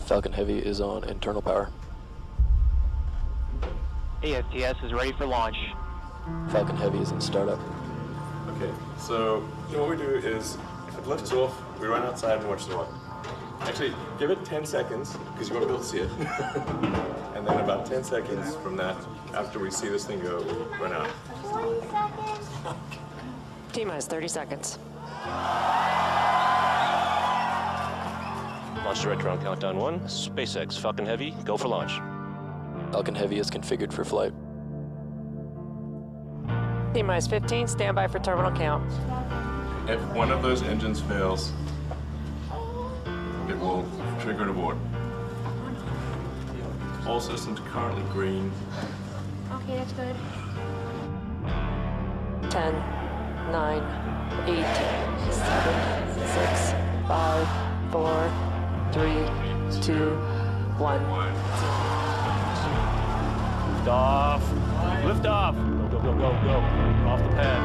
Falcon Heavy is on internal power. ASTS is ready for launch. Falcon Heavy is in startup. Okay, so what we do is it lifts off, we run outside and watch the light. Actually, give it 10 seconds, because you want to be able to see it. And then about 10 seconds from that, after we see this thing go, we'll run out. 20 seconds. T-minus 30 seconds. Launch director on countdown 1. SpaceX Falcon Heavy, go for launch. Falcon Heavy is configured for flight. T-minus 15, standby for terminal count. If one of those engines fails, it will trigger an abort. All systems currently green. Okay, that's good. 10, 9, 8, 7, 6, 5, 4, 3, 2, 1. Lift off. Lift off. Go, go, go, go, go. Off the pad.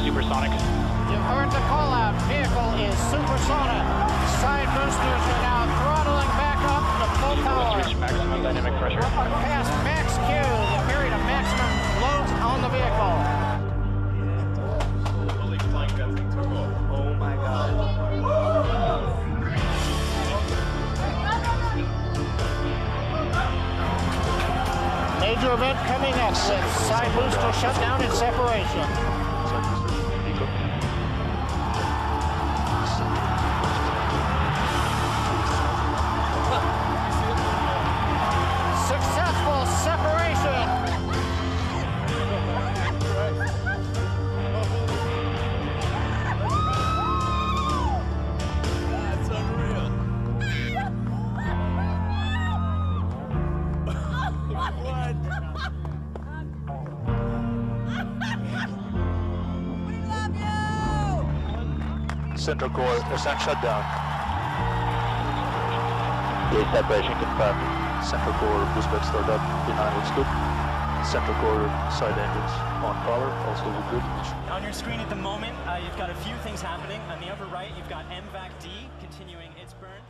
Supersonic. You've heard the call out. Vehicle is supersonic. Side boosters are now throttling back up to full power. Let's reach maximum dynamic pressure. Past max Q, the period of maximum loads on the vehicle. Oh my God. Major event coming up with side booster shutdown and separation. Successful separation. That's unreal. What? We love you! Central core, ascent shutdown. Separation confirmed. Central core boost bed start up. Behind looks good. Central core side engines on power, also look good. On your screen at the moment, you've got a few things happening. On the upper right, you've got MVAC-D continuing its burn.